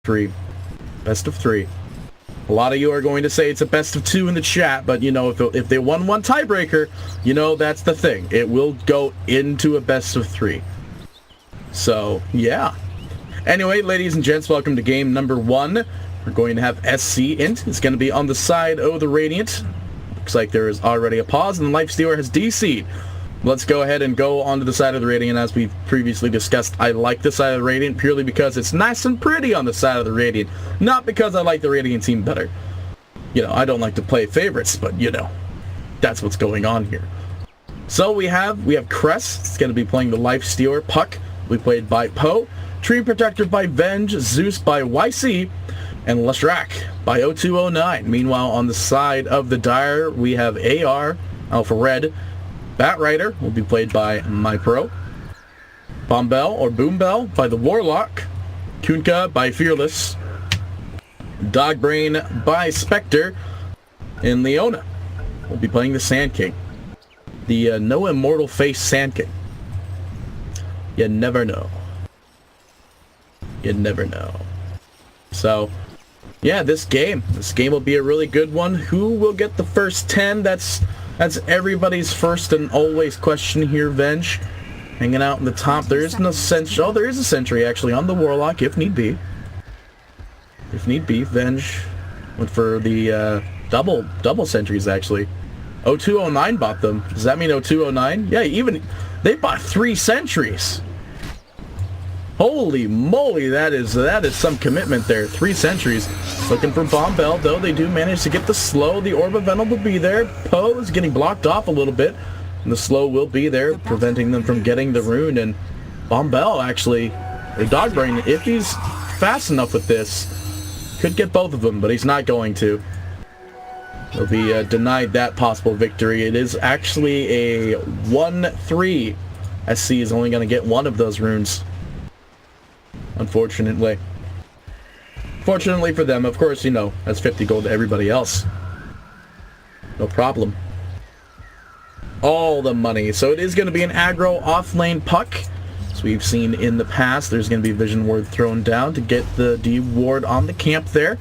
3. Best of 3. A lot of you are going to say it's a best of 2 in the chat, but you know, if they won one tiebreaker, you know, that's the thing. It will go into a best of 3. So, yeah. Anyway, ladies and gents, welcome to game number 1. We're going to have SC Int. It's going to be on the side of the Radiant. Looks like there is already a pause, and the Lifestealer has DC'd. Let's go ahead and go onto the side of the Radiant. As we've previously discussed, I like the side of the Radiant purely because it's nice and pretty on the side of the Radiant. Not because I like the Radiant team better. You know, I don't like to play favorites, but you know, that's what's going on here. So we have Cress. It's going to be playing the Lifestealer. Puck will be played by Poe. Tree Protector by Venge. Zeus by YC. And Lestrak by 0209. Meanwhile, on the side of the Dire, we have AR, Alpha Red. Batrider will be played by MyPro. Bombell or Boombell by the Warlock. Kunkka by Fearless. Dogbrain by Spectre. And Leona will be playing the Sand King. The no immortal face Sand King. You never know. You never know. So, yeah, this game will be a really good one. Who will get the first 10? That's everybody's first and always question here. Venge hanging out in the top. There is no sentry. Oh, there is a sentry actually on the Warlock if need be. If need be, Venge went for the double sentries actually. 0209 bought them. Does that mean 0209? Yeah, even they bought 3 sentries. Holy moly, that is some commitment there. 3 sentries. Looking for Bombell, though they do manage to get the slow. The Orb of Venom will be there. Poe is getting blocked off a little bit. And the slow will be there, preventing them from getting the rune. And Bombell, actually, or Dogbrain, if he's fast enough with this, could get both of them, but he's not going to. He'll be denied that possible victory. It is actually a 1-3. SC is only going to get 1 of those runes. Unfortunately. Fortunately for them, of course, you know, that's 50 gold to everybody else. No problem. All the money. So it is going to be an aggro off-lane Puck. As we've seen in the past, there's going to be Vision Ward thrown down to get the D ward on the camp there.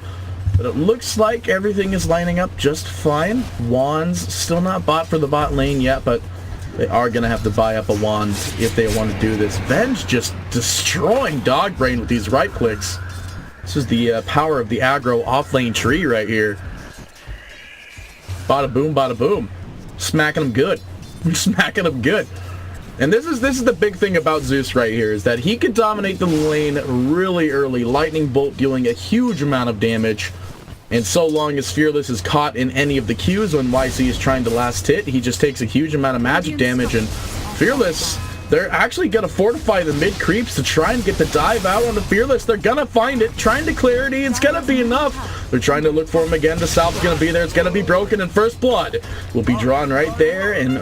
But it looks like everything is lining up just fine. Wands still not bought for the bot lane yet, but they are going to have to buy up a wand if they want to do this. Venge just destroying Dogbrain with these right clicks. This is the power of the aggro off-lane tree right here. Bada boom, bada boom. Smacking them good. Smacking them good. And this is the big thing about Zeus right here, is that he can dominate the lane really early. Lightning Bolt dealing a huge amount of damage. And so long as Fearless is caught in any of the Qs when YC is trying to last hit, he just takes a huge amount of magic damage. And Fearless, they're actually going to fortify the mid creeps to try and get the dive out on the Fearless. They're going to find it, trying to clarity. It's going to be enough. They're trying to look for him again. The South's going to be there. It's going to be broken, and First Blood will be drawn right there. And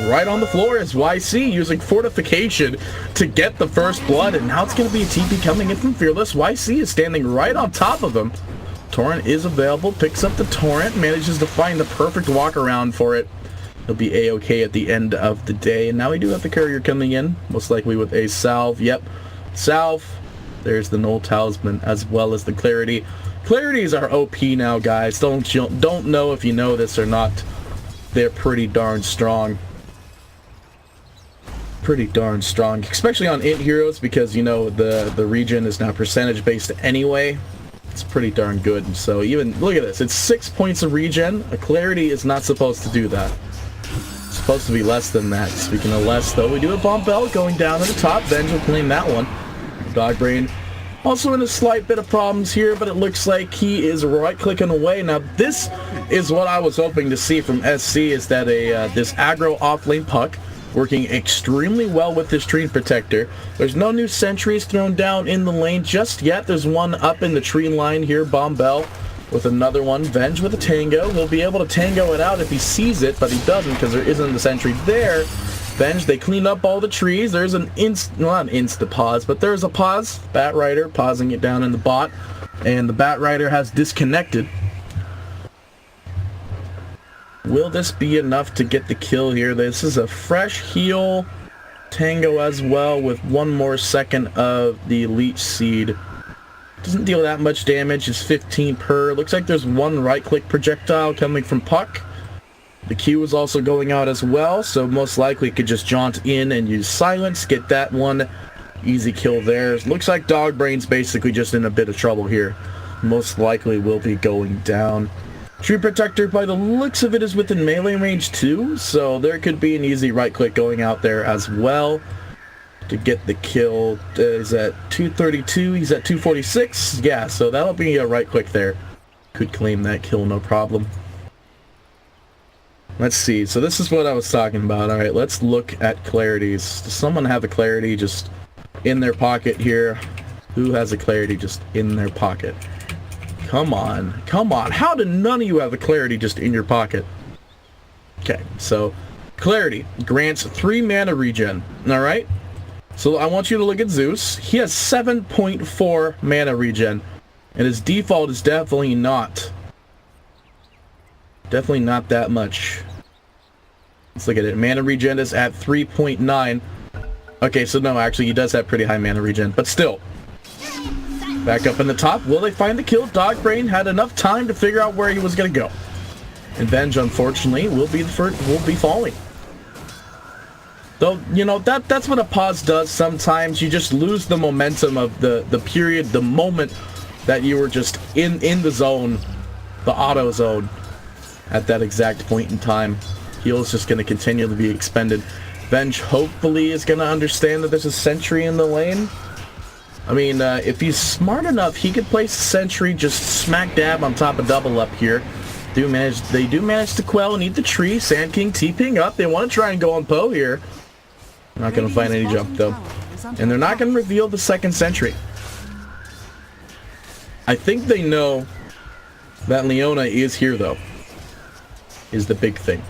right on the floor is YC using Fortification to get the First Blood. And now it's going to be a TP coming in from Fearless. YC is standing right on top of him. Torrent is available, picks up the Torrent, manages to find the perfect walk around for it. He'll be A-okay at the end of the day. And now we do have the courier coming in, most likely with a salve. Yep, salve. There's the Null Talisman as well as the Clarity. Clarities are OP now, guys. Don't know if you know this or not. They're pretty darn strong. Pretty darn strong, especially on int heroes, because you know the regen is now percentage based anyway. It's pretty darn good. So even, look at this, it's 6 points of regen. A Clarity is not supposed to do that. It's supposed to be less than that. Speaking of less, though, we do have Bombell going down to the top. Venge will claim that one. Dogbrain also in a slight bit of problems here, but it looks like he is right-clicking away. Now, this is what I was hoping to see from SC, is that this aggro off-lane Puck working extremely well with this Tree Protector. There's no new sentries thrown down in the lane just yet. There's one up in the tree line here, Bombell with another one. Venge with a Tango. He'll be able to Tango it out if he sees it, but he doesn't because there isn't a sentry there. Venge, they clean up all the trees. There's an not an insta-pause, but there's a pause. Batrider pausing it down in the bot, and the Batrider has disconnected. Will this be enough to get the kill here? This is a fresh heal. Tango as well with one more second of the Leech Seed. Doesn't deal that much damage. It's 15 per. Looks like there's one right-click projectile coming from Puck. The Q is also going out as well, so most likely could just jaunt in and use silence. Get that one. Easy kill there. Looks like Dogbrain's basically just in a bit of trouble here. Most likely will be going down. Tree Protector, by the looks of it, is within melee range too, so there could be an easy right-click going out there as well to get the kill. He's at 232, he's at 246. Yeah, so that'll be a right-click there. Could claim that kill, no problem. Let's see, so this is what I was talking about. Alright, let's look at clarities. Does someone have a clarity just in their pocket here? Who has a clarity just in their pocket? Come on, come on. How did none of you have a clarity just in your pocket? Okay, so clarity grants 3 mana regen. Alright? So I want you to look at Zeus. He has 7.4 mana regen. And his default is definitely not that much. Let's look at it. Mana regen is at 3.9. Okay, so no, actually he does have pretty high mana regen, but still. Back up in the top. Will they find the kill? Dogbrain had enough time to figure out where he was going to go. And Venge, unfortunately, will be falling. Though, you know, that's what a pause does sometimes. You just lose the momentum of the period, the moment that you were just in the zone, the auto zone, at that exact point in time. Heal is just going to continue to be expended. Venge hopefully is going to understand that there's a sentry in the lane. I mean, if he's smart enough, he could place a sentry just smack dab on top of double up here. They do manage to quell and eat the tree. Sand King TPing up. They want to try and go on Poe here. Not going to find any jump though. And they're not going to reveal the second sentry. I think they know that Leona is here though. Is the big thing.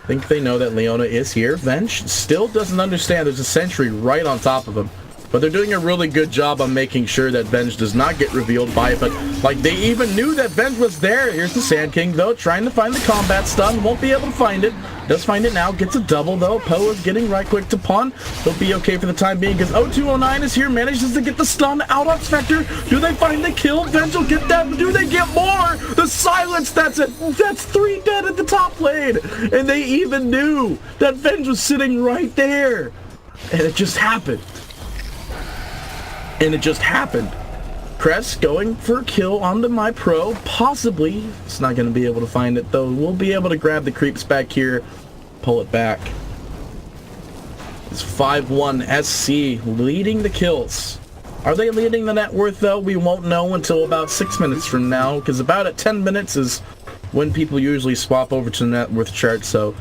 I think they know that Leona is here. Venge still doesn't understand there's a sentry right on top of him. But they're doing a really good job on making sure that Venge does not get revealed by it. But, like, they even knew that Venge was there. Here's the Sand King, though, trying to find the combat stun. Won't be able to find it. Does find it now. Gets a double, though. Poe is getting right-click to pawn. They'll be okay for the time being, because 0209 is here. Manages to get the stun out on Spectre. Do they find the kill? Venge will get that. Do they get more? The silence, that's it. That's 3 dead at the top lane. And they even knew that Venge was sitting right there. And it just happened. And it just happened. Crest going for a kill onto my pro. Possibly. It's not going to be able to find it, though. We'll be able to grab the creeps back here. Pull it back. It's 5-1 SC leading the kills. Are they leading the net worth, though? We won't know until about 6 minutes from now, because about at 10 minutes is when people usually swap over to the net worth chart, so...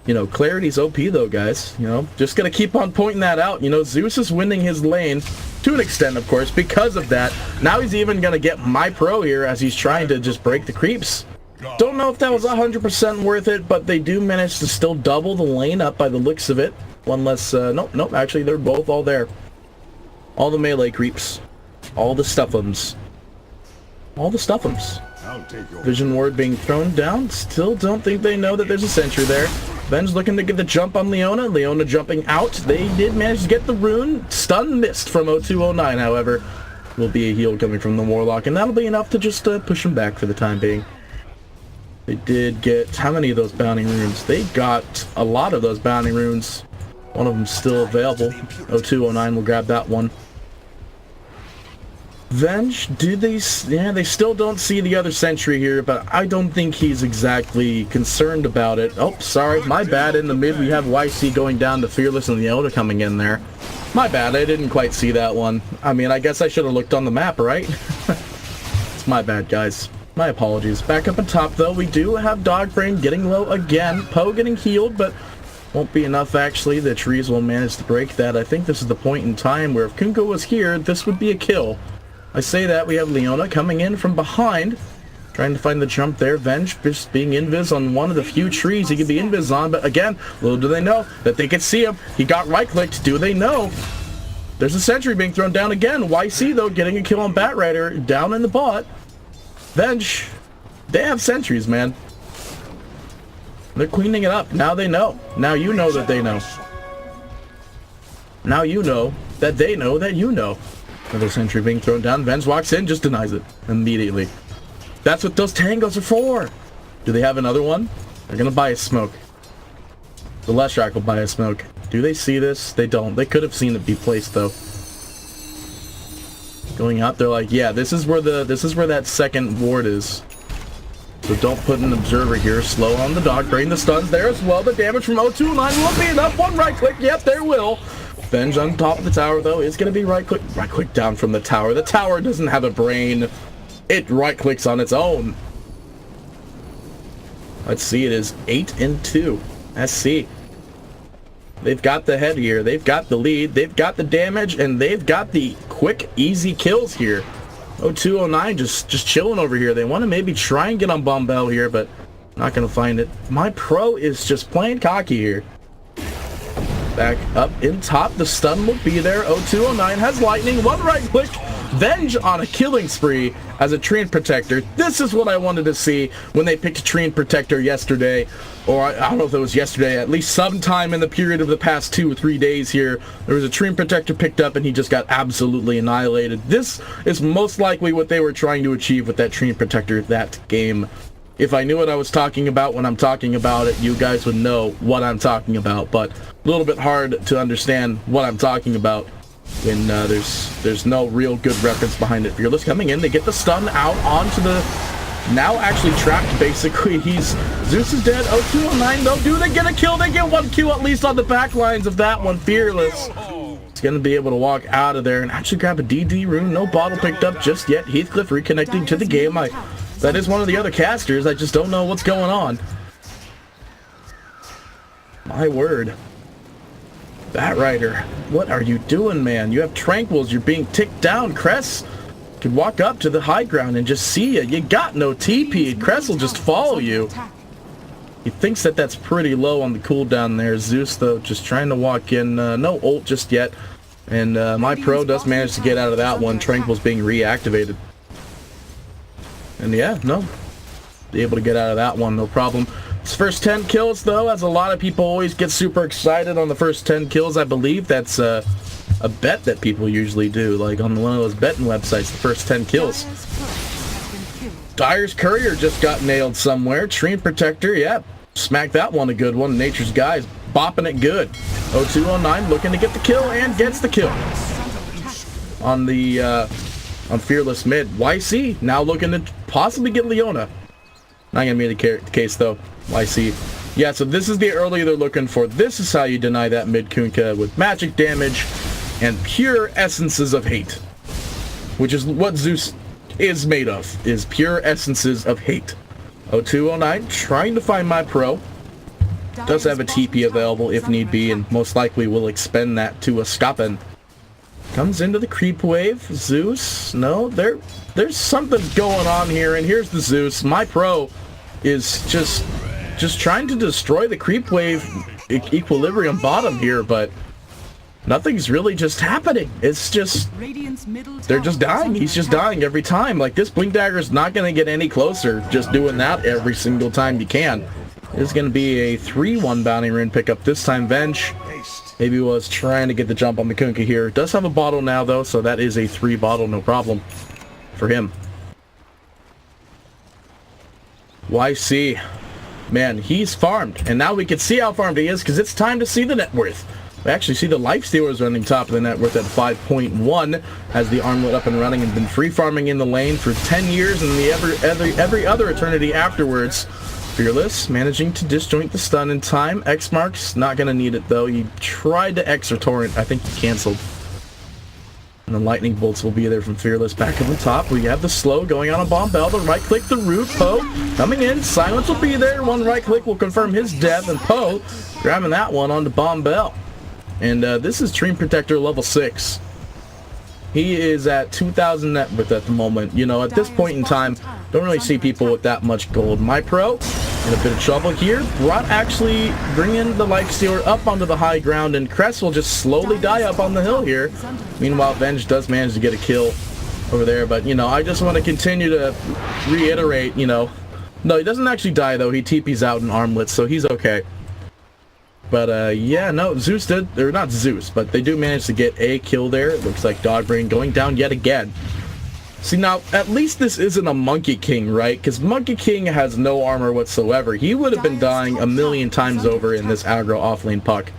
You know, clarity's OP though, guys. You know, just gonna keep on pointing that out. You know, Zeus is winning his lane to an extent, of course, because of that. Now he's even gonna get my pro here as he's trying to just break the creeps. Don't know if that was 100% worth it, but they do manage to still double the lane up by the looks of it. One less, nope, actually they're both all there. All the melee creeps. All the stuff'ems. All the stuff'ems. Vision ward being thrown down. Still don't think they know that there's a sentry there. Venge looking to get the jump on Leona. Leona jumping out. They did manage to get the rune. Stun missed from 0209, however. Will be a heal coming from the Warlock, and that'll be enough to just push him back for the time being. They did get... How many of those bounding runes? They got a lot of those bounding runes. One of them still available. 0209 will grab that one. Venge, do they... Yeah, they still don't see the other sentry here, but I don't think he's exactly concerned about it. Oh, sorry, my bad. In the mid, we have YC going down to Fearless and Leona coming in there. My bad, I didn't quite see that one. I mean, I guess I should have looked on the map, right? It's my bad, guys. My apologies. Back up on top, though, we do have Dogbrain getting low again. Poe getting healed, but won't be enough, actually. The trees will manage to break that. I think this is the point in time where if Kunko was here, this would be a kill. I say that, we have Leona coming in from behind, trying to find the jump there. Venge just being invis on one of the few trees he could be invis on, but again, little do they know that they could see him. He got right-clicked. Do they know? There's a sentry being thrown down again. YC, though, getting a kill on Batrider down in the bot. Venge, they have sentries, man. They're cleaning it up. Now they know. Now you know that they know. Now you know that they know that you know. Another sentry being thrown down. Venge walks in, just denies it immediately. That's what those tangos are for. Do they have another one? They're gonna buy a smoke. The Leshrac will buy a smoke. Do they see this? They don't. They could have seen it be placed though. Going out, they're like, yeah, this is where that second ward is. So don't put an observer here. Slow on the dog. Bring the stuns there as well. The damage from 029 will be enough. One right click. Yep, there will. Venge on top of the tower though is going to be right click down from the tower. The tower doesn't have a brain. It right clicks on its own. Let's see, it is 8-2. SC. They've got the head here. They've got the lead. They've got the damage, and they've got the quick, easy kills here. 0209 just chilling over here. They want to maybe try and get on Bombell here, but not going to find it. My pro is just playing cocky here. Back up in top. The stun will be there. 0209 has lightning. One right click. Venge on a killing spree as a Treant Protector. This is what I wanted to see when they picked a Treant Protector yesterday, or I don't know if it was yesterday, at least sometime in the period of the past 2 or 3 days here, there was a Treant Protector picked up and he just got absolutely annihilated. This is most likely what they were trying to achieve with that Treant Protector that game. If I knew what I was talking about when I'm talking about it, you guys would know what I'm talking about, but a little bit hard to understand what I'm talking about when there's no real good reference behind it. Fearless coming in, they get the stun out onto the, now actually trapped basically. Zeus is dead. 0209 though, do they get a kill? They get one kill at least on the back lines of that one. Fearless is going to be able to walk out of there and actually grab a DD rune. No bottle picked up just yet. Heathcliff reconnecting to the game. That is one of the other casters. I just don't know what's going on. My word. Batrider, what are you doing, man? You have Tranquils, you're being ticked down. Cress could walk up to the high ground and just see you. You got no TP, and Cress will just follow you. He thinks that that's pretty low on the cooldown there. Zeus, though, just trying to walk in. No ult just yet. And my pro does manage to get out of that one. Tranquil's being reactivated. And yeah, no. Be able to get out of that one, no problem. His first 10 kills, though, as a lot of people always get super excited on the first 10 kills. I believe that's a bet that people usually do, like on one of those betting websites, the first 10 kills. Dyer's Courier just got nailed somewhere. Treant Protector, yeah, smacked that one a good one. Nature's Guys bopping it good. 0209 looking to get the kill and gets the kill. On the on Fearless mid. YC now looking to possibly get Leona. Not going to be the case, though. YC. Yeah, so this is the early they're looking for. This is how you deny that mid Kunkka with magic damage and pure essences of hate. Which is what Zeus is made of, is pure essences of hate. 0209 trying to find my pro. Does have a TP available if need be, and most likely will expend that to a Skapen. Comes into the creep wave. Zeus. No, there's something going on here, and here's the Zeus. My pro is just trying to destroy the creep wave equilibrium bottom here, but nothing's really just happening. It's just, they're just dying. He's just dying every time. Like, this Blink Dagger's not going to get any closer just doing that every single time you can. It's going to be a 3-1 bounty rune pickup this time. Venge maybe was trying to get the jump on the Kunkka here. Does have a bottle now, though, so that is a 3 bottle, no problem for him. YC. Man, he's farmed. And now we can see how farmed he is, because it's time to see the net worth. We actually see the Lifestealers running top of the net worth at 5.1, as the armlet up and running and been free farming in the lane for 10 years and every other eternity afterwards. Fearless managing to disjoint the stun in time. X marks, not going to need it though. He tried to X or torrent. I think he canceled. And the lightning bolts will be there from Fearless. Back on the top, we have the slow going on a Bombell. The right click, the root. Poe coming in. Silence will be there. One right click will confirm his death. And Poe grabbing that one onto Bombell. And this is Treant Protector level 6. He is at 2,000 net worth at the moment. You know, at this point in time, don't really see people with that much gold. My pro in a bit of trouble here. Actually bringing the Lifestealer up onto the high ground, and Cress will just slowly die up on the hill here. Meanwhile, Venge does manage to get a kill over there, but, you know, I just want to continue to reiterate, you know. No, he doesn't actually die, though. He TP's out in armlets, so he's okay. But yeah, no, Zeus did, or not Zeus, but they do manage to get a kill there. It looks like Dogbrain going down yet again. See, now, at least this isn't a Monkey King, right? Because Monkey King has no armor whatsoever. He would have been dying a million times over in this aggro offlane puck.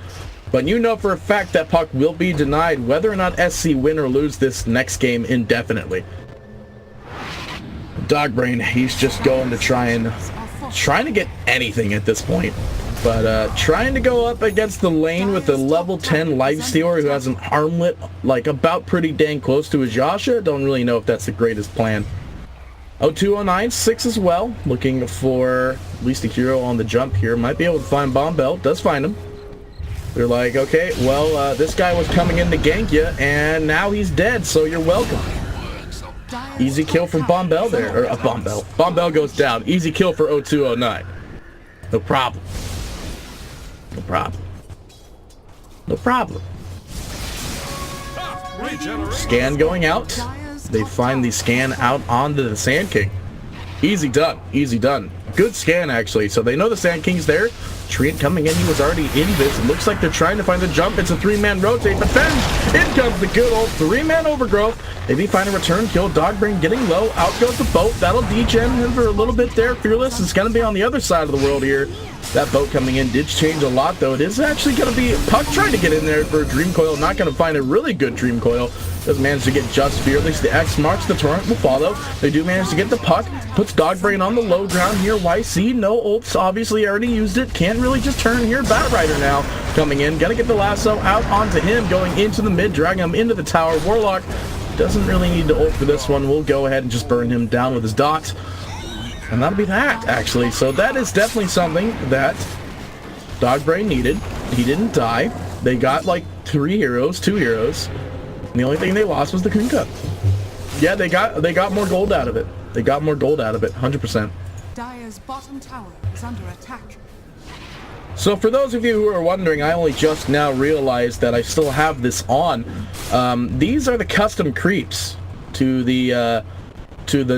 But you know for a fact that puck will be denied whether or not SC win or lose this next game indefinitely. Dogbrain, he's just going to trying to get anything at this point. But trying to go up against the lane with a level 10 lifestealer who has an armlet like about pretty dang close to his Yasha. Don't really know if that's the greatest plan. 0209, 6 as well. Looking for at least a hero on the jump here. Might be able to find Bombell. Does find him. They're like, okay, well, this guy was coming in to gank you, and now he's dead, so you're welcome. Easy kill from Bombell there. Or Bombell. Bombell goes down. Easy kill for 0209. No problem. No problem. No problem. Scan going out. They find the scan out onto the Sand King. Easy done. Easy done. Good scan, actually. So they know the Sand King's there. Treant coming in. He was already in this. It looks like they're trying to find the jump. It's a 3-man rotate, but then in comes the good old 3-man overgrowth. Maybe find a return kill. Dogbrain getting low. Out goes the boat. That'll degen him for a little bit there. Fearless is going to be on the other side of the world here. That boat coming in did change a lot, though. It is actually going to be Puck trying to get in there for a Dream Coil. Not going to find a really good Dream Coil. Does manage to get just Fearless. The X marks. The Torrent will follow. They do manage to get the Puck. Puts Dogbrain on the low ground here. YC, no ults. Obviously already used it. Can't really just turn here. Batrider now coming in. Gonna get the lasso out onto him. Going into the mid. Dragging him into the tower. Warlock doesn't really need to ult for this one. We'll go ahead and just burn him down with his dot. And that'll be that, actually. So that is definitely something that Dogbrain needed. He didn't die. They got like 2 heroes. And the only thing they lost was the Kunkka. Yeah, they got more gold out of it. They got more gold out of it, 100%. Dire's bottom tower is under attack. So for those of you who are wondering, I only just now realized that I still have this on. These are the custom creeps to the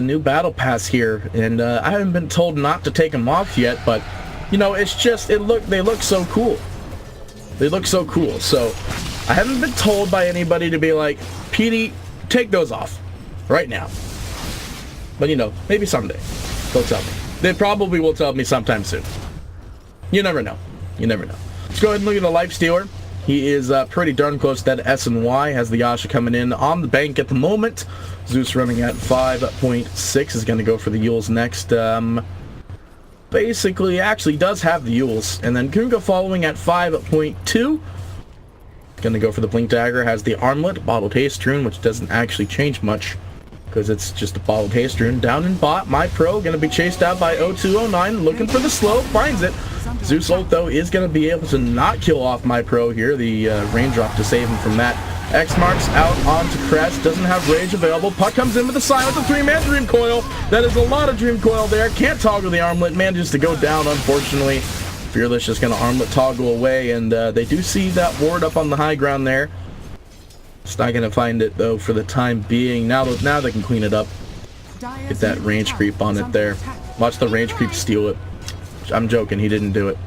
new battle pass here, and I haven't been told not to take them off yet, but you know, it's just they look so cool. They look so cool. So I haven't been told by anybody to be like, PD, take those off right now. But you know, maybe someday they'll tell me. They probably will tell me sometime soon. You never know. You never know. Let's go ahead and look at the Lifestealer. He is pretty darn close to that S and Y. Has the Yasha coming in on the bank at the moment. Zeus running at 5.6 is going to go for the Yules next. Basically, actually does have the Yules. And then Kunkka following at 5.2. Going to go for the Blink Dagger. Has the Armlet, Bottled Haste Rune, which doesn't actually change much, because it's just a Bottled Haste Rune. Down in bot, my pro going to be chased out by 0209, looking for the slow, finds it. Zeus ult, though, is going to be able to not kill off my pro here. The raindrop to save him from that. X marks out onto Crest, doesn't have rage available. Puck comes in with the silence, a 3-man Dream Coil. That is a lot of Dream Coil there. Can't toggle the Armlet, manages to go down, unfortunately. Fearless just going to Armlet toggle away, and they do see that ward up on the high ground there. It's not going to find it, though, for the time being. Now they can clean it up. Get that range creep on it there. Watch the range creep steal it. I'm joking, he didn't do it.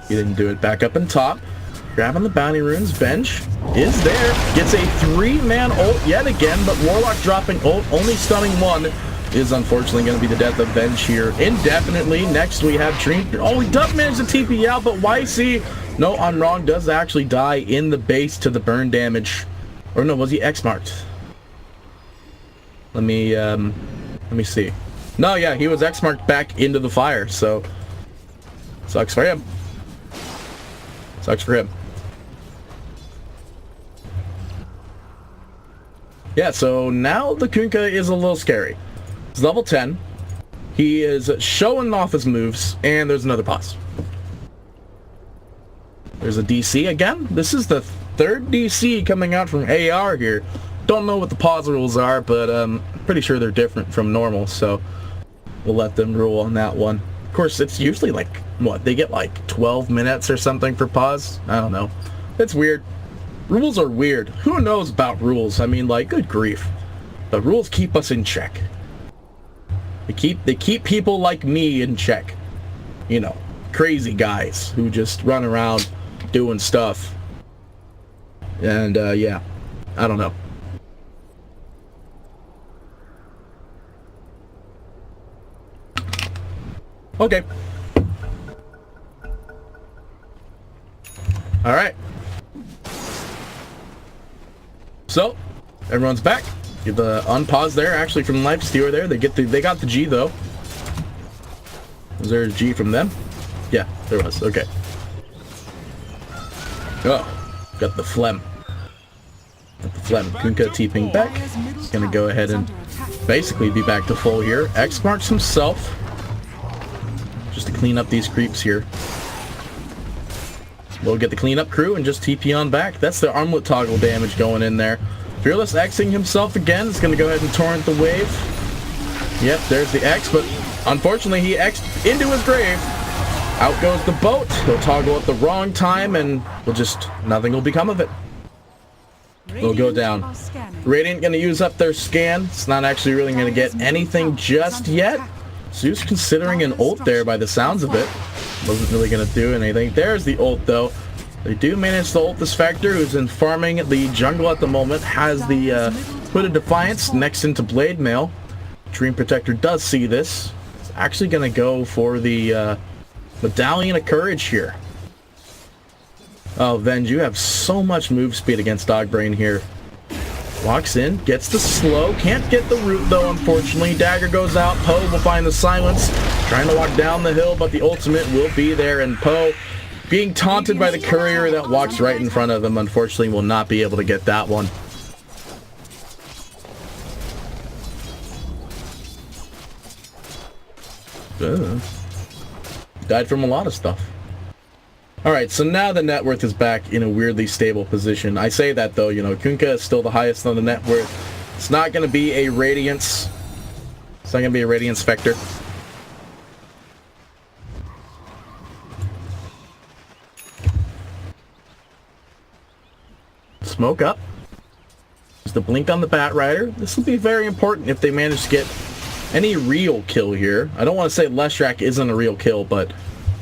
He didn't do it. Back up in top. Grabbing the bounty runes. Bench is there. Gets a 3-man ult yet again, but Warlock dropping ult, only stunning one, is unfortunately going to be the death of Bench here indefinitely. Next we have Treant. Oh, he does manage to TP out, but YC, no, I'm wrong, does actually die in the base to the burn damage. Or no, was he X-marked? Let me see. No, yeah, he was X-marked back into the fire, so sucks for him. Sucks for him. Yeah, so now the Kunkka is a little scary. He's level 10. He is showing off his moves, and there's another pause. There's a DC again. This is the 3rd DC coming out from AR here. Don't know what the pause rules are, but I'm pretty sure they're different from normal, so we'll let them rule on that one. Of course, it's usually like, what, they get like 12 minutes or something for pause? I don't know. It's weird. Rules are weird. Who knows about rules? I mean, like, good grief. The rules keep us in check. They keep people like me in check. You know, crazy guys who just run around doing stuff. And yeah, I don't know. Okay. All right. So, everyone's back. Get the unpause there, actually, from Lifestealer there. They got the G though. Was there a G from them? Yeah, there was. Okay. Oh, got the phlegm. Got the phlegm. Kunkka TPing back. He's gonna go ahead and basically be back to full here. X marks himself just to clean up these creeps here. We'll get the cleanup crew and just TP on back. That's the armlet toggle damage going in there. Fearless Xing himself again. It's going to go ahead and torrent the wave. Yep, there's the X, but unfortunately he X'd into his grave. Out goes the boat. He'll toggle at the wrong time and nothing will become of it. They'll go down. Radiant going to use up their scan. It's not actually really going to get anything just yet. Zeus considering an ult there by the sounds of it. Wasn't really going to do anything. There's the ult though. They do manage to ult this Spectre, who's in farming the jungle at the moment. Has the Hood of Defiance next into Blade Mail. Dream Protector does see this. It's actually going to go for the Medallion of Courage here. Oh, Venge, you have so much move speed against Dogbrain here. Walks in, gets the slow, can't get the root though, unfortunately. Dagger goes out, Poe will find the silence. Trying to walk down the hill, but the ultimate will be there, and Poe, being taunted by the courier that walks right in front of him, unfortunately will not be able to get that one. Died from a lot of stuff. Alright, so now the net worth is back in a weirdly stable position. I say that though, you know, Kunkka is still the highest on the net worth. It's not going to be a Radiance. It's not going to be a Radiance Spectre. Smoke up. There's the blink on the Batrider. This will be very important if they manage to get any real kill here. I don't want to say Leshrac isn't a real kill, but,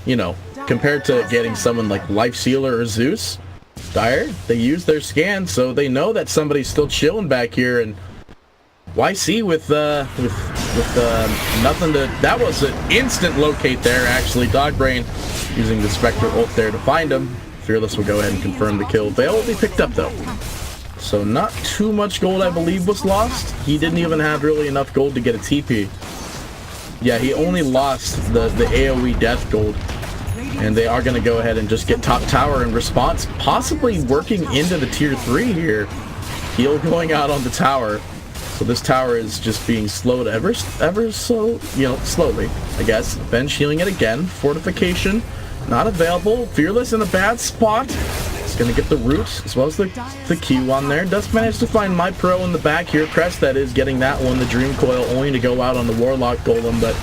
you know, compared to getting someone like Lifestealer or Zeus, Dire, they use their scan, so they know that somebody's still chilling back here, and YC with nothing to... That was an instant locate there, actually. Dogbrain using the Spectre ult there to find him. Fearless will go ahead and confirm the kill. Veil will be picked up, though. So not too much gold, I believe, was lost. He didn't even have really enough gold to get a TP. Yeah, he only lost the AoE death gold. And they are going to go ahead and just get top tower in response, possibly working into the tier 3 here. Heal going out on the tower. So this tower is just being slowed ever so, you know, slowly, I guess. Bench healing it again. Fortification not available. Fearless in a bad spot. It's going to get the root as well as the Q on there. Does manage to find my pro in the back here. Crest, that is, getting that one. The Dream Coil only to go out on the Warlock Golem, but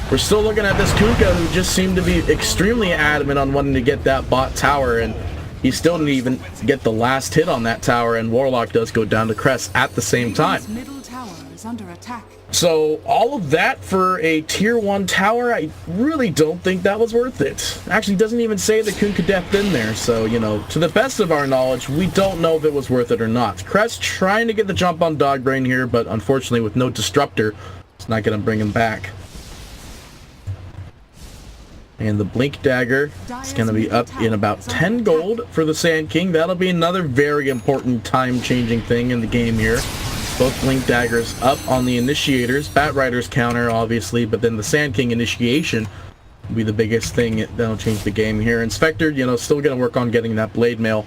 we're still looking at this Kunkka, who just seemed to be extremely adamant on wanting to get that bot tower, and he still didn't even get the last hit on that tower, and Warlock does go down to Crest at the same time. So all of that for a tier 1 tower, I really don't think that was worth it. Actually, doesn't even say the Kunkka depth in there, so, you know, to the best of our knowledge, we don't know if it was worth it or not. Crest trying to get the jump on Dogbrain here, but unfortunately with no Disruptor, it's not going to bring him back. And the Blink Dagger is going to be up in about 10 gold for the Sand King. That'll be another very important time-changing thing in the game here. Both Blink Daggers up on the Initiators. Batrider's counter, obviously, but then the Sand King initiation will be the biggest thing that'll change the game here. And Spectre, you know, still going to work on getting that Blade Mail.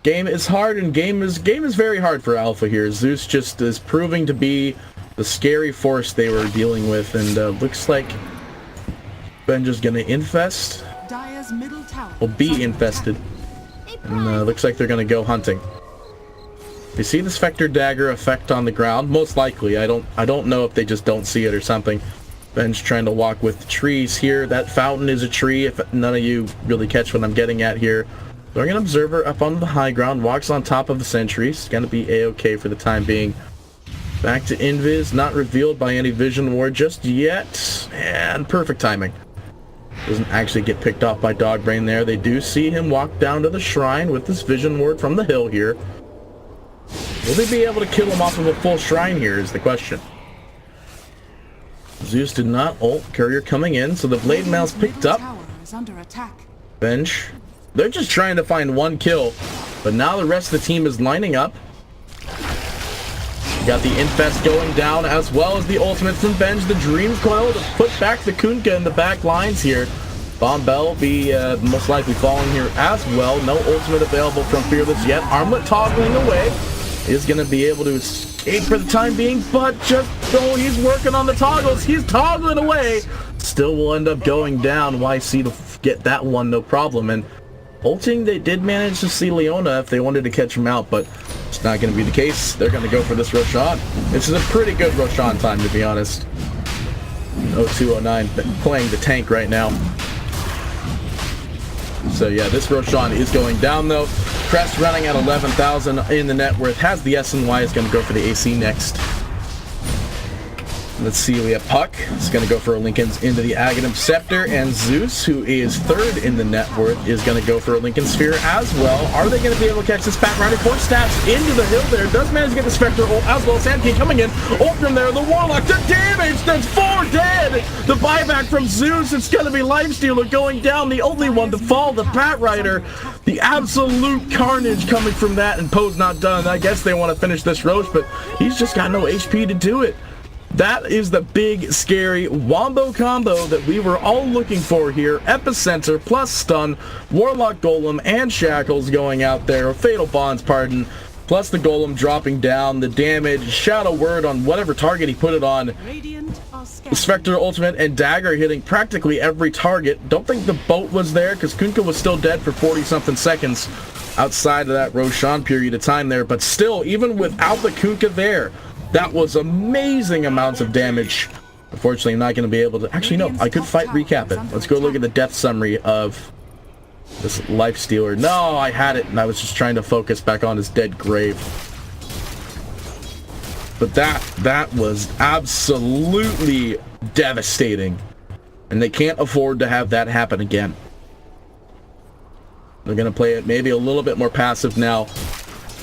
Game is hard, and game is very hard for Alpha here. Zeus just is proving to be the scary force they were dealing with, and looks like Benj is gonna infest. Will be infested. And looks like they're gonna go hunting. You see the Spectre Dagger effect on the ground? Most likely. I don't know if they just don't see it or something. Benj trying to walk with the trees here. That fountain is a tree, if none of you really catch what I'm getting at here. Throwing an observer up on the high ground, walks on top of the sentries. It's gonna be a-okay for the time being. Back to Invis, not revealed by any Vision Ward just yet. And perfect timing. Doesn't actually get picked off by Dogbrain there. They do see him walk down to the shrine with this vision ward from the hill here. Will they be able to kill him off of a full shrine here is the question. Zeus did not ult. Courier coming in, so the Blade Mail's picked up. Bench. They're just trying to find one kill, but now the rest of the team is lining up. You got the Infest going down as well as the ultimate from Benj. The Dream Coil to put back the Kunkka in the back lines here. Bombell will be most likely falling here as well. No ultimate available from Fearless yet. Armlet toggling away. Is going to be able to escape for the time being, but just though he's working on the toggles, he's toggling away. Still will end up going down. YC to get that one, no problem. And ulting, they did manage to see Leona if they wanted to catch him out, but it's not going to be the case. They're going to go for this Roshan. This is a pretty good Roshan time, to be honest. 0209 playing the tank right now. So yeah, this Roshan is going down though. Crest running at 11,000 in the net worth. Has the SNY, is going to go for the AC next. Let's see, we have Puck. It's going to go for a Lincoln's into the Aghanim Scepter, and Zeus, who is third in the net worth, is going to go for a Lincoln Sphere as well. Are they going to be able to catch this Pat Rider? 4 stabs into the hill there. Does manage to get the Spectre ult as well. Sand King coming in. Ult from there. The Warlock. The damage. There's 4 dead. The buyback from Zeus. It's going to be Lifestealer going down. The only one to fall. The Pat Rider. The absolute carnage coming from that, and Poe's not done. I guess they want to finish this Roche, but he's just got no HP to do it. That is the big, scary Wombo combo that we were all looking for here. Epicenter plus stun, Warlock Golem, and Shackles going out there. Fatal Bonds, pardon. Plus the Golem dropping down. The damage, Shadow Word on whatever target he put it on. Spectre Ultimate and Dagger hitting practically every target. Don't think the boat was there because Kunkka was still dead for 40-something seconds outside of that Roshan period of time there. But still, even without the Kunkka there, that was amazing amounts of damage. Unfortunately, I'm not going to be able to... Actually, no, I could fight recap it. Let's go look at the death summary of this Lifestealer. No, I had it, and I was just trying to focus back on his dead grave. But that was absolutely devastating. And they can't afford to have that happen again. They're going to play it maybe a little bit more passive now.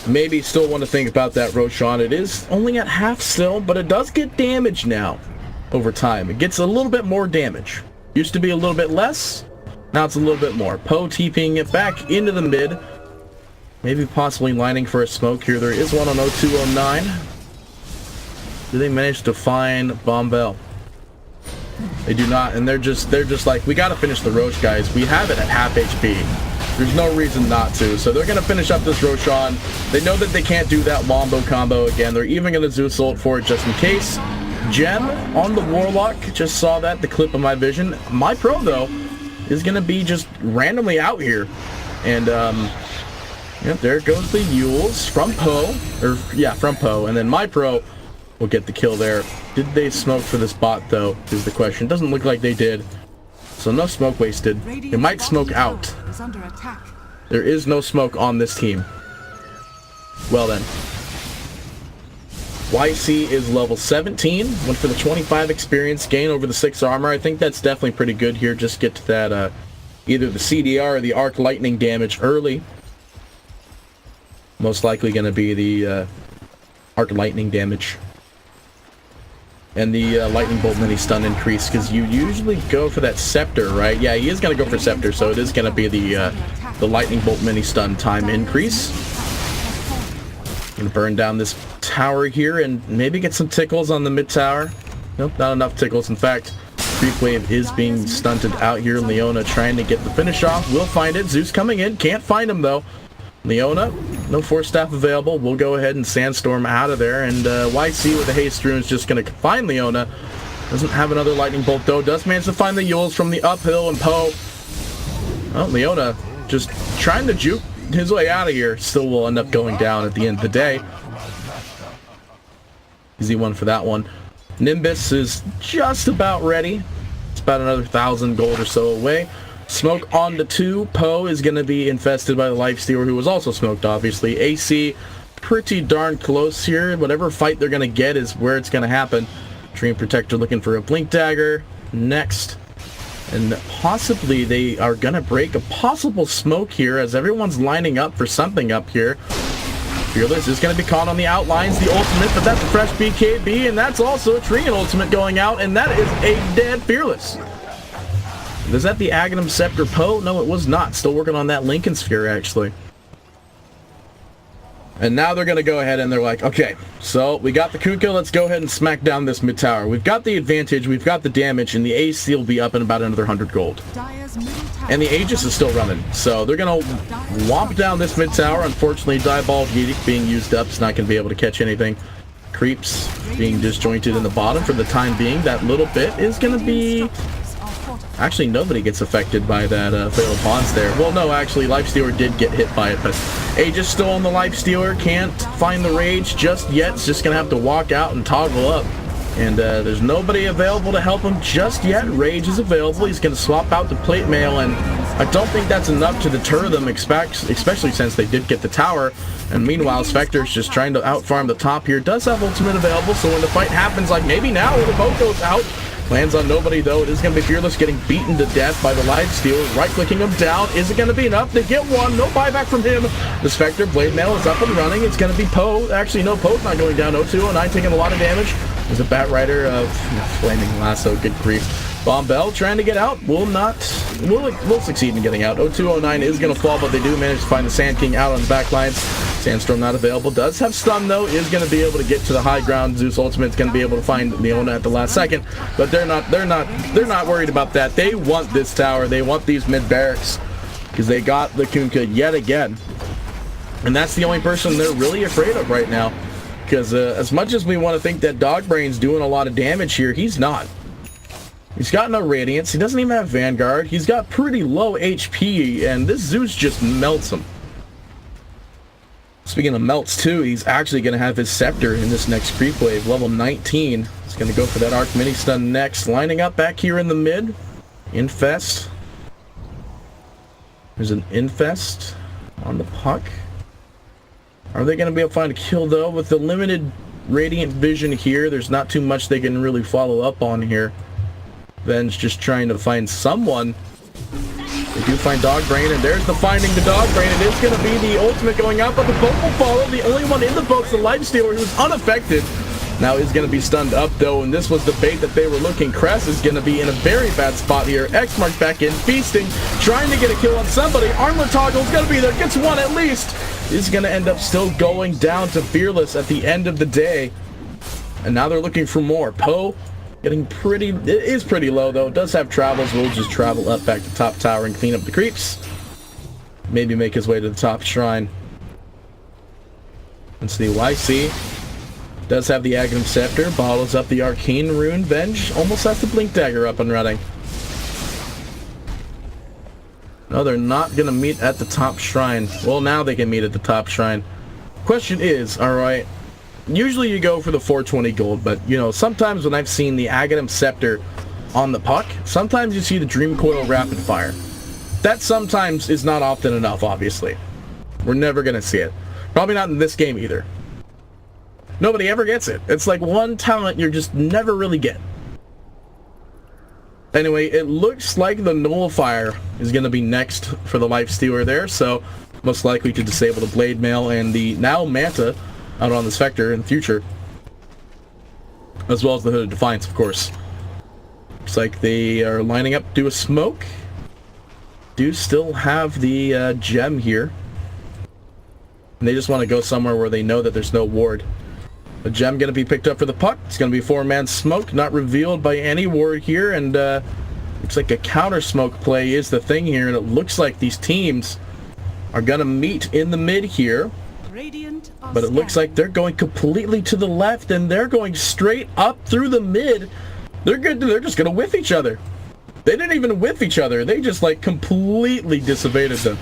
Maybe still want to think about that Roshan. It is only at half still, but it does get damage now over time. It gets a little bit more damage. Used to be a little bit less. Now it's a little bit more. Poe TPing it back into the mid. Maybe possibly lining for a smoke here. There is one on 0209. Do they manage to find Bombell? They do not, and they're just like, we got to finish the Roche, guys. We have it at half HP. There's no reason not to. So they're going to finish up this Roshan. They know that they can't do that Wombo combo again. They're even going to Zeus ult for it just in case. Gem on the Warlock. Just saw that, the clip of my vision. My Pro, though, is going to be just randomly out here. And, yep, there goes the Yules from Poe. Or, yeah, from Poe. And then my Pro will get the kill there. Did they smoke for this bot, though, is the question. Doesn't look like they did. So no smoke wasted. They might smoke out. There is no smoke on this team. Well then. YC is level 17. Went for the 25 experience gain over the 6 armor. I think that's definitely pretty good here. Just get to that either the CDR or the arc lightning damage early. Most likely going to be the arc lightning damage. And the lightning bolt mini stun increase, because you usually go for that scepter, right? Yeah, he is going to go for scepter, so it is going to be the lightning bolt mini stun time increase. Going to burn down this tower here and maybe get some tickles on the mid tower. Nope, not enough tickles. In fact, creep wave is being stunted out here. Leona trying to get the finish off. Will find it. Zeus coming in. Can't find him though. Leona, no Force Staff available. We'll go ahead and Sandstorm out of there. And YC with the Haste Rune is just going to find Leona. Doesn't have another Lightning Bolt, though. Does manage to find the Yules from the uphill, and Poe. Oh, Leona just trying to juke his way out of here. Still will end up going down at the end of the day. Easy one for that one. Nimbus is just about ready. It's about another 1,000 gold or so away. Smoke on the 2. Poe is going to be infested by the Lifestealer, who was also smoked, obviously. AC pretty darn close here. Whatever fight they're going to get is where it's going to happen. Dream Protector looking for a Blink Dagger. Next. And possibly they are going to break a possible smoke here as everyone's lining up for something up here. Fearless is going to be caught on the outlines, the ultimate, but that's a fresh BKB, and that's also a Treant ultimate going out, and that is a dead Fearless. Was that the Aghanim Scepter Poe? No, it was not. Still working on that Lincoln Sphere, actually. And now they're going to go ahead and they're like, okay, so we got the Kunkka, let's go ahead and smack down this mid tower. We've got the advantage, we've got the damage, and the AC will be up in about another 100 gold. And the Aegis is still running, so they're going to whomp down this mid tower. Unfortunately, Diabolic Edict being used up is not going to be able to catch anything. Creeps being disjointed in the bottom for the time being. That little bit is going to be... Actually, nobody gets affected by that Fatal Bonds there. Well, no, actually, Lifestealer did get hit by it, but Aegis still on the Lifestealer. Can't find the Rage just yet. It's just going to have to walk out and toggle up. And there's nobody available to help him just yet. Rage is available. He's going to swap out the Plate Mail, and I don't think that's enough to deter them, especially since they did get the tower. And meanwhile, Spectre's just trying to out-farm the top here. Does have ultimate available, so when the fight happens, like maybe now when the boat goes out, lands on nobody, though. It is going to be Fearless getting beaten to death by the Lifestealer. Right-clicking him down. Is it going to be enough? They get one. No buyback from him. The Spectre Blade Mail is up and running. It's going to be Poe. Actually, no, Poe's not going down. 0209 taking a lot of damage. There's a Bat Rider of Flaming Lasso. Good grief. Bombell trying to get out. Will succeed in getting out. 0209 is going to fall, but they do manage to find the Sand King out on the back lines. Sandstorm not available. Does have stun, though. Is going to be able to get to the high ground. Zeus Ultimate's going to be able to find Leona at the last second, but they're not worried about that. They want this tower. They want these mid barracks because they got the Kunkka yet again, and that's the only person they're really afraid of right now. Because as much as we want to think that Dogbrain's doing a lot of damage here, he's not. He's got no Radiance. He doesn't even have Vanguard. He's got pretty low HP, and this Zeus just melts him. Speaking of melts, too, he's actually going to have his Scepter in this next creep wave, level 19. He's going to go for that Arc Mini Stun next. Lining up back here in the mid. Infest. There's an Infest on the puck. Are they going to be able to find a kill, though? With the limited Radiant Vision here, there's not too much they can really follow up on here. Ben's just trying to find someone. They do find Dogbrain, and there's the finding the Dogbrain. It is going to be the ultimate going out, but the boat will follow. The only one in the boat's the Lifestealer, who's unaffected. Now is going to be stunned up, though, and this was the bait that they were looking. Cress is going to be in a very bad spot here. X-Mark back in, feasting, trying to get a kill on somebody. Armor Toggle's going to be there, gets one at least. Is going to end up still going down to Fearless at the end of the day. And now they're looking for more. Poe getting it is pretty low, though. It does have travels. We'll just travel up back to top tower and clean up the creeps. Maybe make his way to the top shrine. Let's see. YC does have the Aghanim Scepter. Bottles up the Arcane Rune. Venge almost has the Blink Dagger up and running. No, they're not going to meet at the top shrine. Well, now they can meet at the top shrine. Question is, alright, usually you go for the 420 gold, but, you know, sometimes when I've seen the Aghanim Scepter on the puck, sometimes you see the Dream Coil Rapid Fire. That sometimes is not often enough, obviously. We're never going to see it. Probably not in this game either. Nobody ever gets it. It's like one talent you just never really get. Anyway, it looks like the Nullifier is going to be next for the Lifestealer there, so most likely to disable the Blade Mail and the now Manta out on the Spectre in the future. As well as the Hooded Defiance, of course. Looks like they are lining up to do a smoke. Do still have the gem here. And they just want to go somewhere where they know that there's no ward. A gem going to be picked up for the puck. It's going to be 4-man smoke, not revealed by any ward here, and looks like a counter smoke play is the thing here, and it looks like these teams are going to meet in the mid here. But it looks like they're going completely to the left, and they're going straight up through the mid. They're just going to whiff each other. They didn't even whiff each other. They just like completely disevaded them.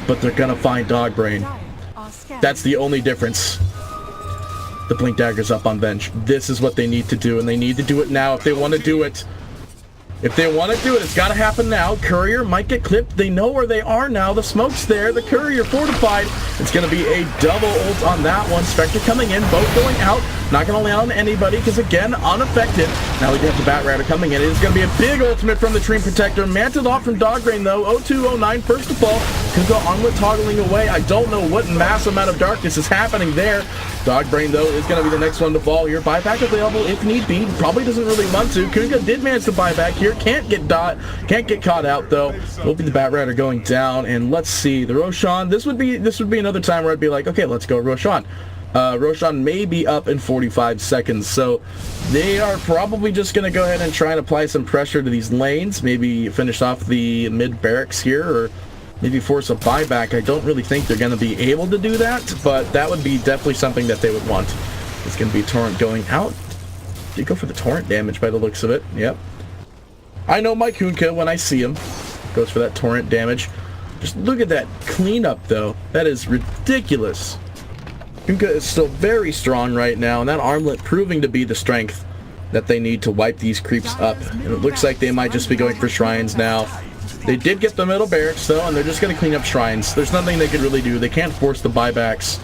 But they're going to find Dogbrain. That's the only difference. The Blink Dagger's up on bench. This is what they need to do, and they need to do it now if they want to do it. If they want to do it, it's got to happen now. Courier might get clipped. They know where they are now. The smoke's there. The Courier fortified. It's going to be a double ult on that one. Spectre coming in. Both going out. Not going to land on anybody because, again, unaffected. Now we have the Bat Rider coming in. It is going to be a big ultimate from the Treant Protector. Mantled off from Dogbrain, though. 0209, first to fall. Kunkka Armlet toggling away. I don't know what mass amount of darkness is happening there. Dogbrain, though, is going to be the next one to fall here. Buyback available if need be. Probably doesn't really want to. Kunkka did manage to buy back here. Can't get caught out, though. Will be the Bat Rider going down. And let's see. The Roshan. This would be another time where I'd be like, okay, let's go Roshan. Roshan may be up in 45 seconds, so they are probably just going to go ahead and try and apply some pressure to these lanes, maybe finish off the mid barracks here, or maybe force a buyback. I don't really think they're going to be able to do that, but that would be definitely something that they would want. It's going to be Torrent going out. Did go for the Torrent damage by the looks of it. Yep. I know my Kunkka when I see him. Goes for that Torrent damage. Just look at that cleanup, though. That is ridiculous. Kunkka is still very strong right now, and that armlet proving to be the strength that they need to wipe these creeps up. And it looks like they might just be going for shrines now. They did get the middle barracks, though, and they're just going to clean up shrines. There's nothing they could really do. They can't force the buybacks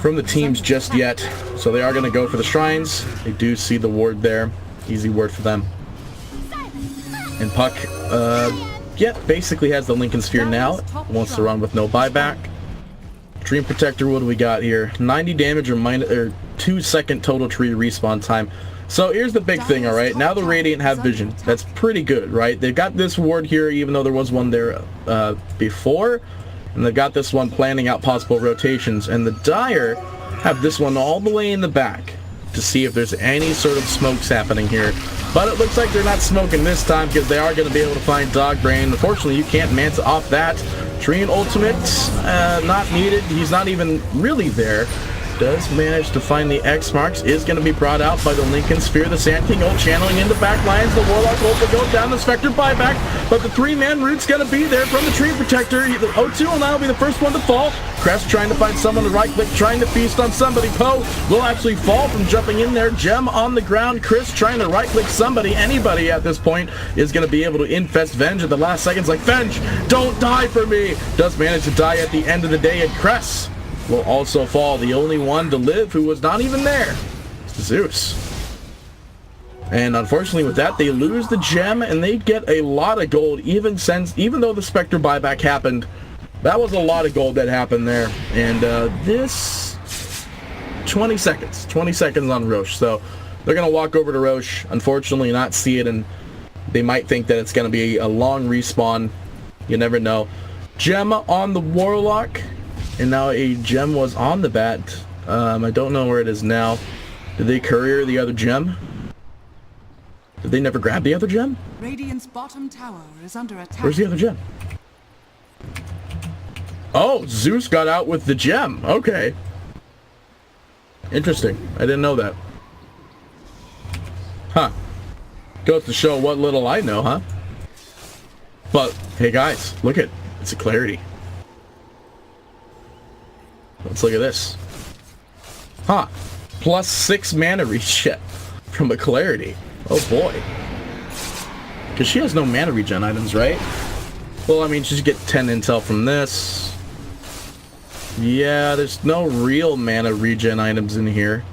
from the teams just yet. So they are going to go for the shrines. They do see the ward there. Easy ward for them. And Puck, basically has the Lincoln Sphere now. Wants to run with no buyback. Treant Protector, what do we got here? 90 damage or 2-second total tree respawn time. So here's the big thing, alright? Now the Radiant have vision. That's pretty good, right? They've got this ward here, even though there was one there before. And they've got this one planning out possible rotations. And the Dire have this one all the way in the back to see if there's any sort of smokes happening here. But it looks like they're not smoking this time because they are going to be able to find Dogbrain. Unfortunately, you can't manta off that. Treant ultimate, not needed. He's not even really there. Does manage to find the X marks. Is going to be brought out by the Lincoln Sphere. The Sand King ult channeling into back lines. The Warlock ult will go down. The Spectre buyback. But the 3-man root's going to be there from the Treant Protector. The O2 will now be the first one to fall. Crest trying to find someone to right click. Trying to feast on somebody. Poe will actually fall from jumping in there. Gem on the ground. Chris trying to right click somebody. Anybody at this point is going to be able to infest Venge at the last seconds. Like, Venge, don't die for me. Does manage to die at the end of the day. And Crest will also fall. The only one to live who was not even there. Zeus. And unfortunately with that, they lose the gem and they get a lot of gold even though the Spectre buyback happened. That was a lot of gold that happened there. And this 20 seconds on Roche. So they're going to walk over to Roche, unfortunately not see it, and they might think that it's going to be a long respawn. You never know. Gem on the Warlock. And now a gem was on the bat. I don't know where it is now. Did they courier the other gem? Did they never grab the other gem? Radiant's bottom tower is under attack. Where's the other gem? Oh, Zeus got out with the gem. Okay. Interesting. I didn't know that. Huh. Goes to show what little I know, huh? But, hey guys, look at it. It's a clarity. Let's look at this. Huh. Plus 6 mana reset from a clarity. Oh boy. Because she has no mana regen items, right? Well, I mean, she's get 10 intel from this. Yeah, there's no real mana regen items in here.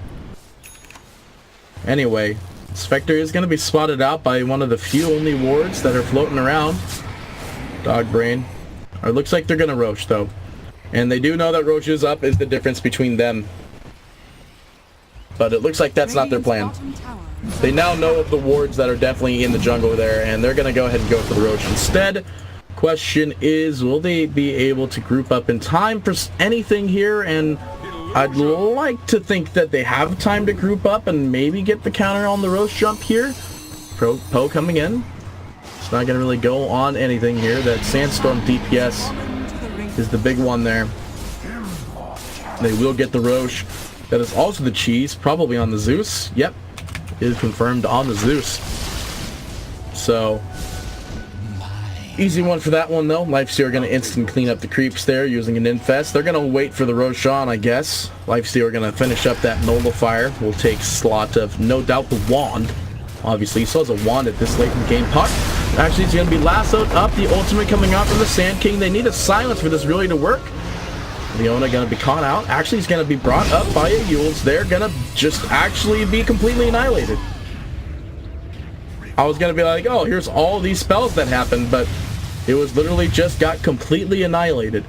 Anyway, Spectre is going to be spotted out by one of the few only wards that are floating around. Dogbrain. It looks like they're going to Roche, though. And they do know that Roche is up is the difference between them. But it looks like that's not their plan. They now know of the wards that are definitely in the jungle there, and they're going to go ahead and go for the Roche instead. Question is, will they be able to group up in time for anything here? And I'd like to think that they have time to group up and maybe get the counter on the Roche jump here. Poe coming in. It's not going to really go on anything here. That Sandstorm DPS is the big one there. They will get the Roche. That is also the cheese, probably on the Zeus. Yep, is confirmed on the Zeus. So, easy one for that one though. Lifesteal going to instant clean up the creeps there using an infest. They're going to wait for the Roshan, I guess. Lifesteal are going to finish up that nullifier. Will take slot of, no doubt, the wand. Obviously, he still has a wand at this late in game. Puck actually is going to be lassoed up. The ultimate coming out from the Sand King. They need a silence for this really to work. Leona gonna be caught out. Actually, he's gonna be brought up by a Yules. They're gonna just actually be completely annihilated. I was gonna be like, oh, here's all these spells that happened, but it was literally just got completely annihilated.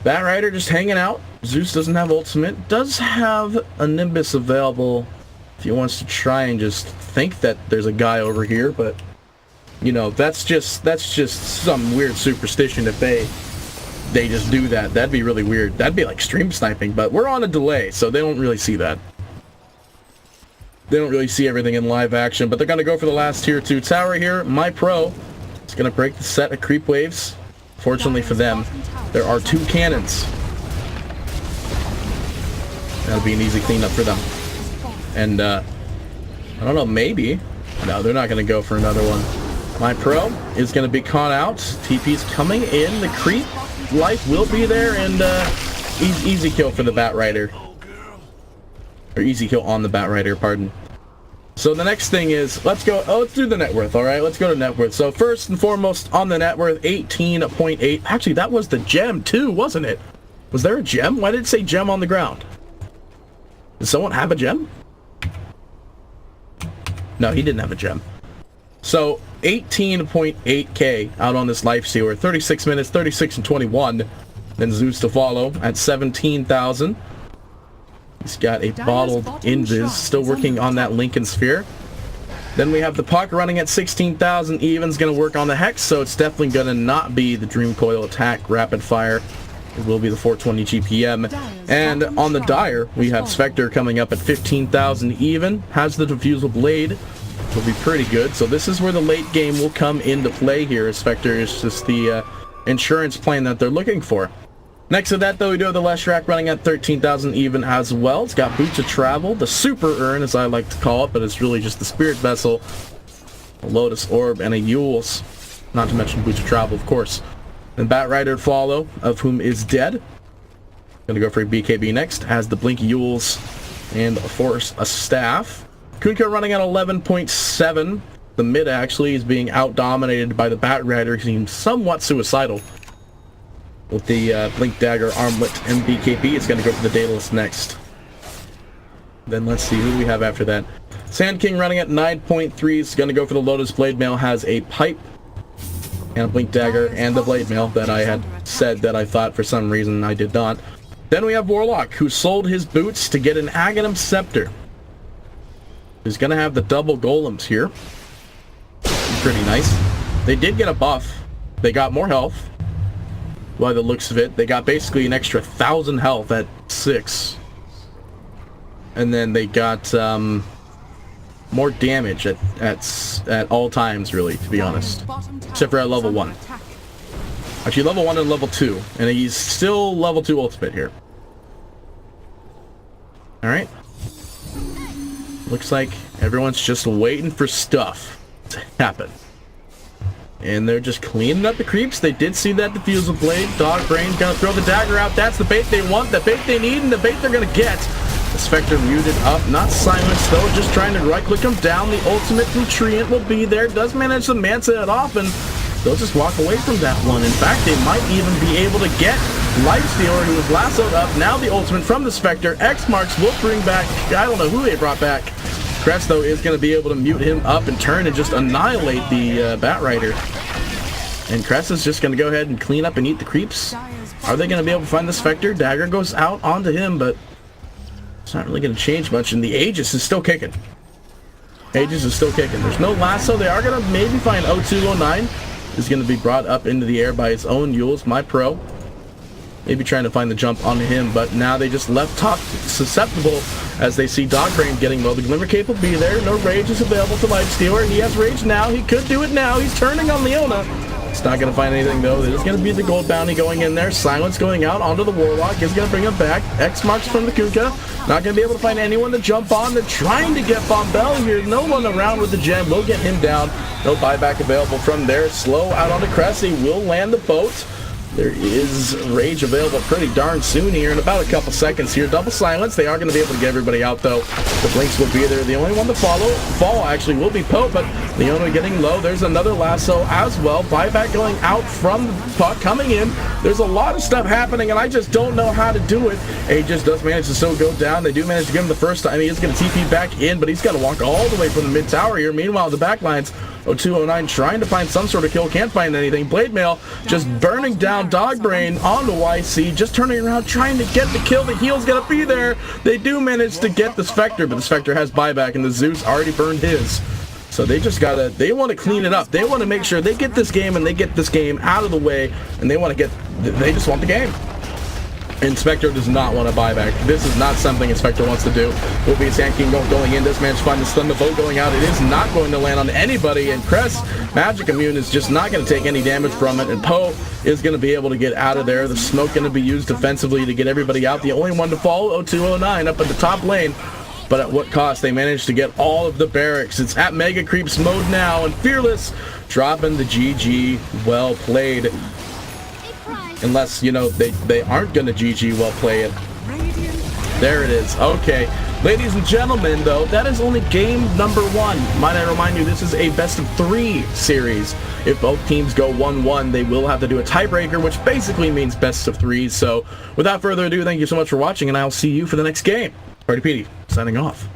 Bat Rider just hanging out. Zeus doesn't have ultimate. Does have a Nimbus available if he wants to try and just think that there's a guy over here, but you know, that's just some weird superstition if they just do that. That'd be really weird. That'd be like stream sniping, but we're on a delay, so they don't really see that. They don't really see everything in live action, but they're going to go for the last tier 2 tower here. My Pro is going to break the set of creep waves. Fortunately for them, there are 2 cannons. That'll be an easy cleanup for them. And, I don't know, maybe. No, they're not going to go for another one. My Pro is going to be caught out. TP's coming in. The creep life will be there, and easy kill for the Bat Rider. Or easy kill on the Bat Rider, pardon. So the next thing is, let's do the net worth, alright? Let's go to net worth. So first and foremost on the net worth, 18.8. Actually, that was the gem too, wasn't it? Was there a gem? Why did it say gem on the ground? Did someone have a gem? No, he didn't have a gem. So 18.8k out on this lifestealer, 36 minutes, 36 and 21. Then Zeus to follow at 17,000. He's got a bottled invis, still working on that Lincoln Sphere. Then we have the Puck running at 16,000. Even's going to work on the Hex, so it's definitely going to not be the Dream Coil attack rapid fire. It will be the 420 GPM. And on the Dire, we have Spectre coming up at 15,000 even. Has the Diffusal Blade. Will be pretty good. So this is where the late game will come into play here. Spectre is just the insurance plan that they're looking for. Next to that, though, we do have the Leshrac running at 13,000 even as well. It's got Boots of Travel, the Super Urn, as I like to call it, but it's really just the Spirit Vessel, a Lotus Orb, and a Yules. Not to mention Boots of Travel, of course. And Bat Rider to follow, of whom is dead. Gonna go for a BKB next. Has the Blink Yules and, of course, a Staff. Kunkka running at 11.7. The mid, actually, is being out-dominated by the Bat Rider. He seems somewhat suicidal. With the Blink Dagger, Armlet, and BKB, it's going to go for the Daedalus next. Then let's see, who do we have after that? Sand King running at 9.3 is going to go for the Lotus Blade Mail, has a Pipe, and a Blink Dagger, and the Blade Mail that I had said that I thought for some reason I did not. Then we have Warlock, who sold his boots to get an Aghanim Scepter. He's going to have the double Golems here. Pretty nice. They did get a buff. They got more health. By the looks of it, they got basically an extra 1,000 health at 6. And then they got more damage at all times, really, to be honest. Except for at level 1. Actually, level 1 and level 2. And he's still level 2 ultimate here. Alright. Looks like everyone's just waiting for stuff to happen. And they're just cleaning up the creeps. They did see that Diffusal Blade. Dog Brain's gonna throw the dagger out. That's the bait they want, the bait they need, and the bait they're gonna get. The Spectre muted up, not silenced though, just trying to right-click him down. The ultimate from Treant will be there. Does manage to Mansa it off, and they'll just walk away from that one. In fact, they might even be able to get Lifestealer, who was lassoed up. Now the ultimate from the Spectre. X Marks will bring back, I don't know who they brought back. Crest, though, is going to be able to mute him up and turn and just annihilate the Bat Rider. And Crest is just going to go ahead and clean up and eat the creeps. Are they going to be able to find the Spectre? Dagger goes out onto him, but it's not really going to change much. And the Aegis is still kicking. Aegis is still kicking. There's no lasso. They are going to maybe find 0209. Is going to be brought up into the air by his own Yules, my Pro. Maybe trying to find the jump onto him, but now they just left top susceptible as they see Dogbrain getting low. The Glimmer Cape will be there. No rage is available to Lifestealer. He has rage now. He could do it now. He's turning on Leona. It's not going to find anything, though. There's going to be the gold bounty going in there. Silence going out onto the Warlock is going to bring him back. X marks from the Kunkka. Not going to be able to find anyone to jump on. They're trying to get Bombell here. No one around with the gem. Will get him down. No buyback available from there. Slow out onto Cressy. Will land the boat. There is Rage available pretty darn soon here in about a couple seconds here. Double silence. They are going to be able to get everybody out, though. The Blinks will be there. The only one to fall actually will be Poe, but Leona getting low. There's another lasso as well. Buyback going out from the puck, coming in. There's a lot of stuff happening, and I just don't know how to do it. Aegis does manage to still go down. They do manage to get him the first time. He is going to TP back in, but he's got to walk all the way from the mid-tower here. Meanwhile, the back lines, 0209 trying to find some sort of kill, can't find anything. Blade Mail just burning down Dogbrain onto YC, just turning around, trying to get the kill. The heal's gonna be there. They do manage to get the Spectre, but the Spectre has buyback, and the Zeus already burned his. So they just gotta, they want to clean it up. They want to make sure they get this game, and they get this game out of the way, and they want to get, they just want the game. And Spectre does not want to buy back. This is not something Spectre wants to do. Will be a Sand King going in. This man's find the stun, the boat going out. It is not going to land on anybody. And Crest, Magic Immune, is just not going to take any damage from it. And Poe is going to be able to get out of there. The smoke going to be used defensively to get everybody out. The only one to fall, 0209 up at the top lane. But at what cost? They managed to get all of the barracks. It's at Mega Creeps mode now. And Fearless dropping the GG. Well played. Unless, you know, they aren't going to GG well play it. There it is. Okay. Ladies and gentlemen, though, that is only game number 1. Might I remind you, this is a best-of-3 series. If both teams go 1-1, they will have to do a tiebreaker, which basically means best-of-3. So, without further ado, thank you so much for watching, and I'll see you for the next game. Party Petey, signing off.